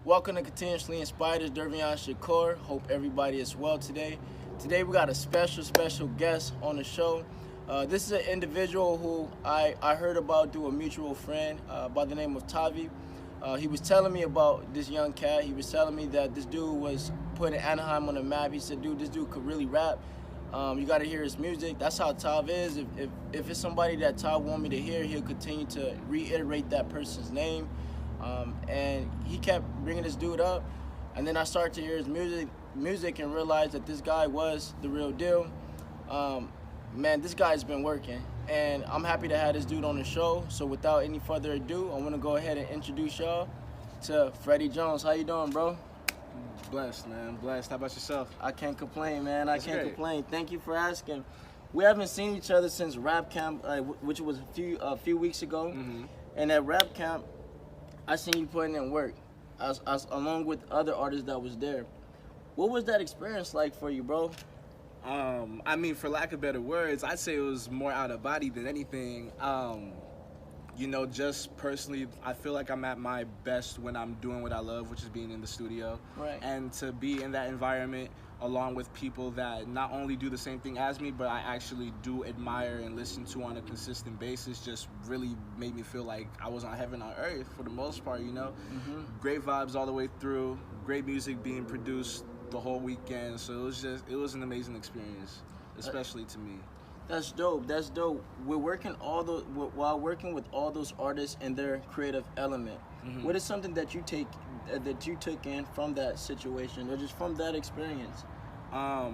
Welcome to Continuously Inspired. It's Dervion Shakur. Hope everybody is well today. Today we got a special guest on the show. This is an individual who I heard about through a mutual friend by the name of Tavi. He was telling me about this young cat. He was telling me that this dude was putting Anaheim on the map. He said, dude, this dude could really rap. You got to hear his music. That's how Tav is. If it's somebody that Tav want me to hear, he'll continue to reiterate that person's name. And he kept bringing this dude up, and then I started to hear his music and realized that this guy was the real deal. Man, this guy's been working, and I'm happy to have this dude on the show. So without any further ado, I want to go ahead and introduce y'all to Freddy Jones. How you doing, bro? Blessed, man. Blessed. How about yourself? I can't complain, man. That's I can't great. complain. Thank you for asking. We haven't seen each other since rap camp, which was a few weeks ago. Mm-hmm. And at rap camp, I seen you putting in work, as along with other artists that was there. What was that experience like for you, bro? I mean, for lack of better words, I'd say it was more out of body than anything. Just personally, I feel like I'm at my best when I'm doing what I love, which is being in the studio. Right. And to be in that environment along with people that not only do the same thing as me, but I actually do admire and listen to on a consistent basis, just really made me feel like I was on heaven on earth for the most part, Mm-hmm. Great vibes all the way through, great music being produced the whole weekend. So it was an amazing experience, especially to me. That's dope. That's dope. While working with all those artists and their creative element. Mm-hmm. What is something that you took in from that situation, or just from that experience? I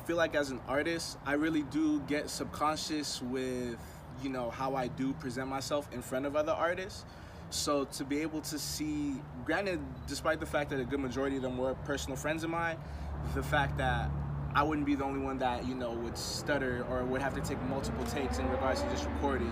feel like as an artist, I really do get subconscious with, how I do present myself in front of other artists. So to be able to see, granted, despite the fact that a good majority of them were personal friends of mine, the fact that I wouldn't be the only one that, would stutter or would have to take multiple takes in regards to just recording,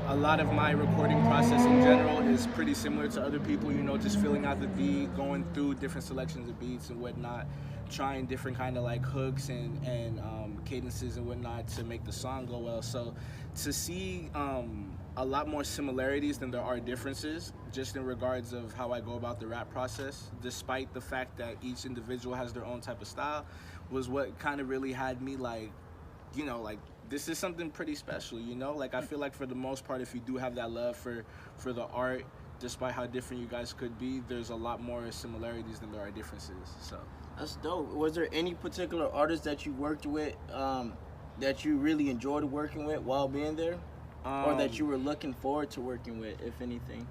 A lot of my recording process in general is pretty similar to other people, just filling out the beat, going through different selections of beats and whatnot, trying different kind of like hooks and cadences and whatnot to make the song go well. So to see a lot more similarities than there are differences, just in regards of how I go about the rap process, despite the fact that each individual has their own type of style, was what kind of really had me like, this is something pretty special, Like, I feel like for the most part, if you do have that love for the art, despite how different you guys could be, there's a lot more similarities than there are differences. So That's dope. Was there any particular artist that you worked with that you really enjoyed working with while being there? Or that you were looking forward to working with, if anything?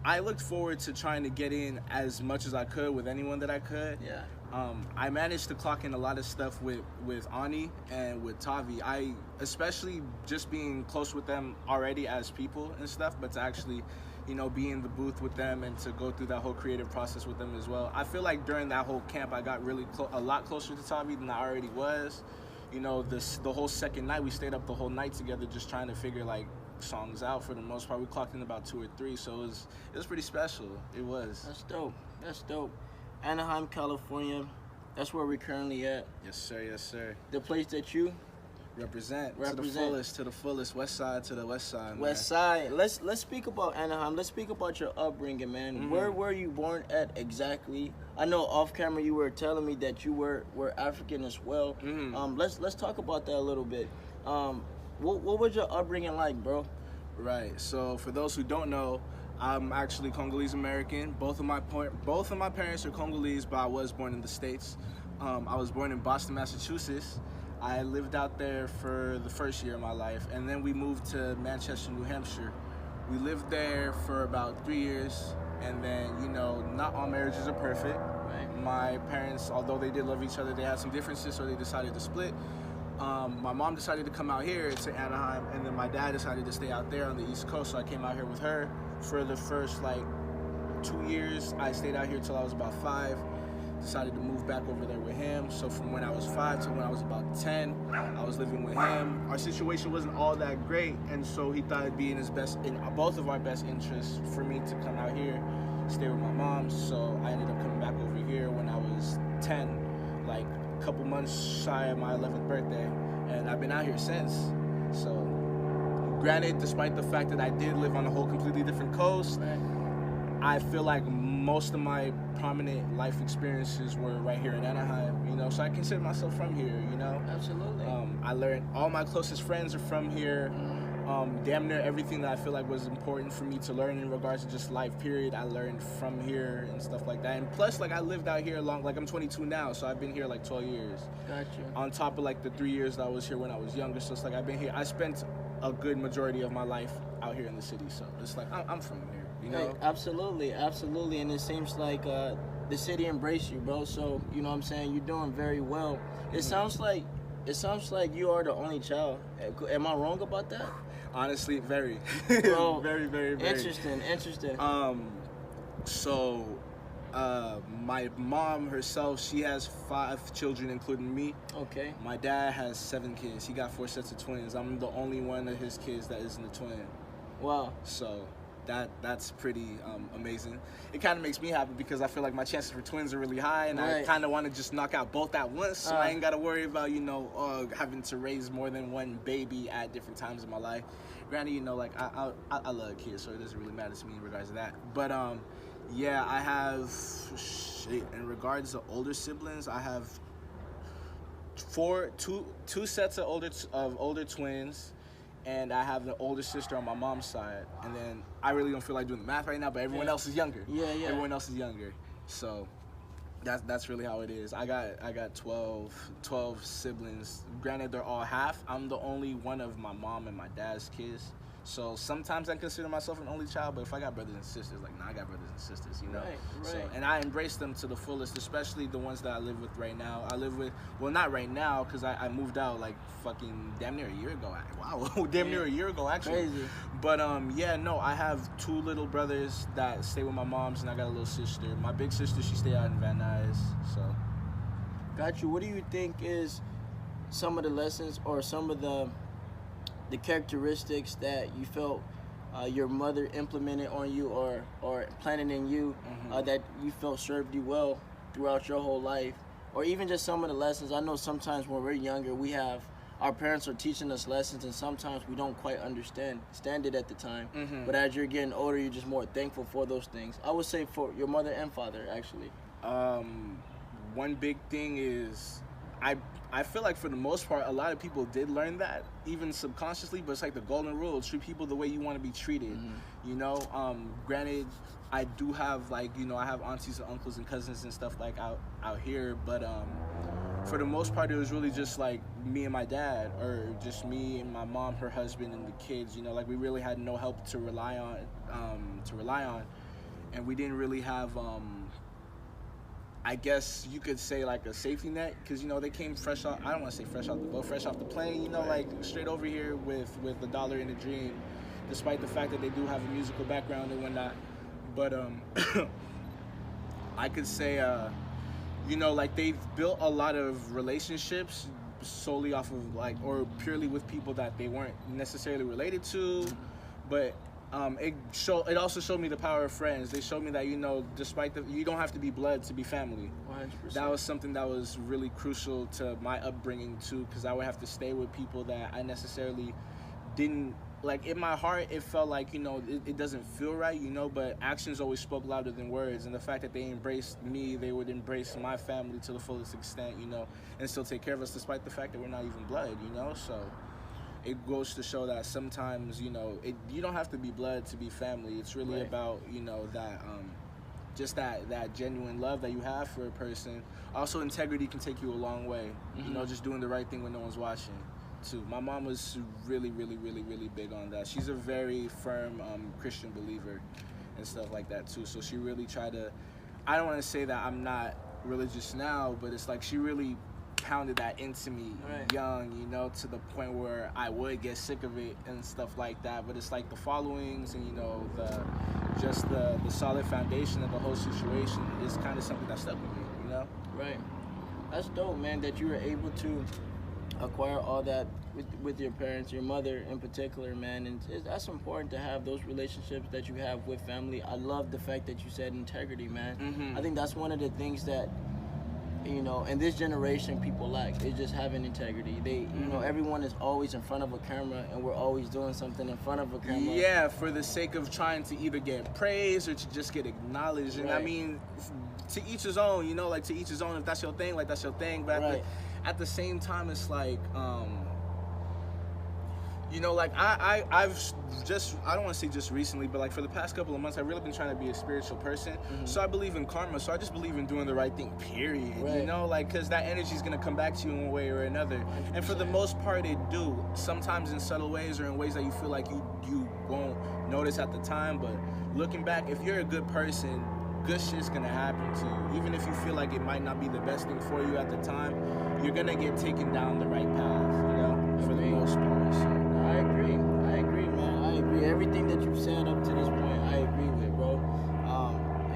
I looked forward to trying to get in as much as I could with anyone that I could. Yeah. I managed to clock in a lot of stuff with Ani and with Tavi. I, especially just being close with them already as people and stuff, but to actually, be in the booth with them and to go through that whole creative process with them as well. I feel like during that whole camp, I got really a lot closer to Tavi than I already was. The whole second night, we stayed up the whole night together just trying to figure like songs out. For the most part, we clocked in about 2 or 3, so it was pretty special. It was. That's dope. That's dope. Anaheim, California. That's where we're currently at. Yes, sir. Yes, sir. The place that you Represent to the fullest. West side to the west side. West Side. Let's speak about Anaheim. Let's speak about your upbringing, man. Mm-hmm. Where were you born at exactly? I know off camera you were telling me that you were African as well. Mm-hmm. Let's talk about that a little bit. What was your upbringing like, bro? Right. So for those who don't know, I'm actually Congolese American. Both of my parents are Congolese, but I was born in the States. I was born in Boston, Massachusetts. I lived out there for the first year of my life, and then we moved to Manchester, New Hampshire. We lived there for about 3 years, and then, not all marriages are perfect. Right. My parents, although they did love each other, they had some differences, so they decided to split. My mom decided to come out here to Anaheim, and then my dad decided to stay out there on the East Coast, so I came out here with her for the first, 2 years. I stayed out here till I was about 5. Decided to move back over there with him. So from when I was 5 to when I was about 10, I was living with him. Our situation wasn't all that great, and so he thought it'd be in both of our best interests for me to come out here, stay with my mom. So I ended up coming back over here when I was 10, like a couple months shy of my 11th birthday, and I've been out here since. So granted, despite the fact that I did live on a whole completely different coast, I feel like most of my prominent life experiences were right here in Anaheim, you know, so I consider myself from here, you know. Absolutely. I learned, all my closest friends are from here. Damn near everything that I feel like was important for me to learn in regards to just life, period, I learned from here and stuff like that. And plus, like, I lived out here like, I'm 22 now, so I've been here like 12 years. Gotcha. On top of like the 3 years that I was here when I was younger, so it's like I've been here. I spent a good majority of my life out here in the city, so it's like I'm from here, you know. Hey, absolutely, absolutely, and it seems like the city embraced you, bro. So you know what I'm saying, you're doing very well. It sounds like you are the only child. Am I wrong about that? Honestly, very, Bro, very. Interesting. So, my mom herself, she has 5 children, including me. Okay. My dad has 7 kids. He got 4 sets of twins. I'm the only one of his kids that isn't a twin. Wow. So that's pretty amazing. It kind of makes me happy because I feel like my chances for twins are really high, and I kind of want to just knock out both at once, so I ain't got to worry about, you know, having to raise more than one baby at different times in my life. Granted, you know, like, I love kids, so it doesn't really matter to me in regards to that. But, yeah, I have, in regards to older siblings, I have two sets of older twins, and I have the older sister on my mom's side. And then I really don't feel like doing the math right now, but everyone else is younger. Yeah. Everyone else is younger. So that's really how it is. I got 12 siblings. Granted, they're all half. I'm the only one of my mom and my dad's kids. So sometimes I consider myself an only child, but if I got brothers and sisters, like, nah, I got brothers and sisters, you know? Right. So, and I embrace them to the fullest, especially the ones that I live with right now. I live with, well, not right now, because I moved out, like, fucking damn near a year ago. Wow, damn near a year ago, actually. Crazy. But, yeah, no, I have 2 little brothers that stay with my moms, and I got a little sister. My big sister, she stay out in Van Nuys, so. Got you. What do you think is some of the lessons or some of the characteristics that you felt your mother implemented on you or planted in you that you felt served you well throughout your whole life? Or even just some of the lessons. I know sometimes when we're younger, our parents are teaching us lessons, and sometimes we don't quite understand it at the time. But as you're getting older, you're just more thankful for those things. I would say for your mother and father, actually. One big thing is I feel like for the most part, a lot of people did learn that, even subconsciously, but it's like the golden rule: treat people the way you want to be treated. You know, granted, I do have, like, you know, I have aunties and uncles and cousins and stuff like out here, but for the most part, it was really just like me and my dad, or just me and my mom, her husband, and the kids. You know, like, we really had no help to rely on, and we didn't really have, I guess you could say, like, a safety net, because, you know, they came fresh off, I don't want to say fresh off the boat, fresh off the plane, you know, like, straight over here with a dollar and a dream, despite the fact that they do have a musical background and whatnot. But I could say, you know, like, they've built a lot of relationships solely off of, like, or purely with people that they weren't necessarily related to, but it also showed me the power of friends. They showed me that, you know, despite you don't have to be blood to be family. 100%. That was something that was really crucial to my upbringing too, because I would have to stay with people that I necessarily didn't, like, in my heart it felt like, you know, it doesn't feel right, you know, but actions always spoke louder than words, and the fact that they embraced me, they would embrace my family to the fullest extent, you know, and still take care of us despite the fact that we're not even blood, you know. So it goes to show that sometimes, you know, you don't have to be blood to be family. It's really about, you know, that just that genuine love that you have for a person. Also, integrity can take you a long way. You know, just doing the right thing when no one's watching too. My mom was really big on that. She's a very firm Christian believer and stuff like that too. So she really tried to, I don't want to say that I'm not religious now, but it's like she really pounded that into me young, you know, to the point where I would get sick of it and stuff like that. But it's like the followings and, you know, the solid foundation of the whole situation is kind of something that stuck with me, you know? Right. That's dope, man, that you were able to acquire all that with your parents, your mother in particular, man. And that's important to have those relationships that you have with family. I love the fact that you said integrity, man. I think that's one of the things that you know, in this generation people lack. It's just having integrity. They, you know, everyone is always in front of a camera, and we're always doing something in front of a camera. Yeah, for the sake of trying to either get praise or to just get acknowledged. And I mean, to each his own, you know, like to each his own. If that's your thing, like that's your thing. But at the same time, it's like, you know, like I've just, I don't want to say just recently, but like for the past couple of months, I've really been trying to be a spiritual person. So I believe in karma. So I just believe in doing the right thing, period. You know, like, because that energy is going to come back to you in one way or another. 100%. And for the most part, it do. Sometimes in subtle ways or in ways that you feel like you won't notice at the time. But looking back, if you're a good person, good shit's gonna happen to you. Even if you feel like it might not be the best thing for you at the time, you're gonna get taken down the right path, you know, for the most part. So. I agree, man. I agree. Everything that you've said up to this point, I agree with, bro.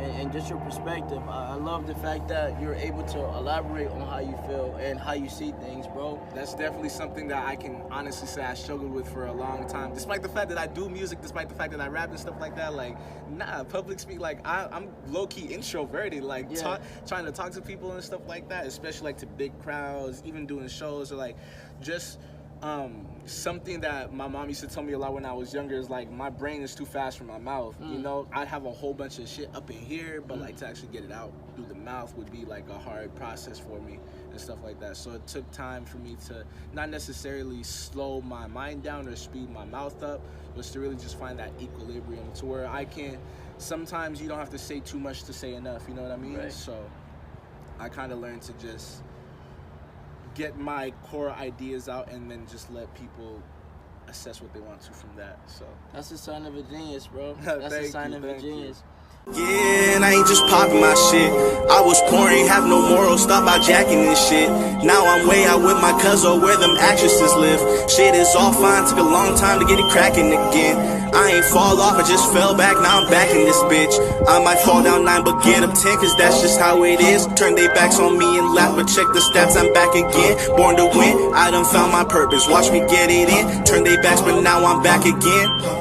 And just your perspective, I love the fact that you're able to elaborate on how you feel and how you see things, bro. That's definitely something that I can honestly say I struggled with for a long time. Despite the fact that I do music, despite the fact that I rap and stuff like that, like, public speak, like, I'm low-key introverted, like, trying to talk to people and stuff like that, especially, like, to big crowds, even doing shows, or, like, just... something that my mom used to tell me a lot when I was younger is like my brain is too fast for my mouth. You know, I'd have a whole bunch of shit up in here, but like to actually get it out through the mouth would be like a hard process for me and stuff like that. So it took time for me to not necessarily slow my mind down or speed my mouth up, but to really just find that equilibrium to where I can, sometimes you don't have to say too much to say enough, you know what I mean? So I kind of learned to just get my core ideas out and then just let people assess what they want to from that. So that's a sign of a genius, bro. That's a sign of a genius. Yeah, and I ain't just popping my shit. I was poor, ain't have no morals, stop by jacking this shit. Now I'm way out with my cousin where them actresses live. Shit is all fine, took a long time to get it cracking again. I ain't fall off, I just fell back, now I'm back in this bitch. I might fall down 9 but get up 10, cause that's just how it is. Turn they backs on me and laugh, but check the stats, I'm back again. Born to win, I done found my purpose, watch me get it in. Turn they backs but now I'm back again.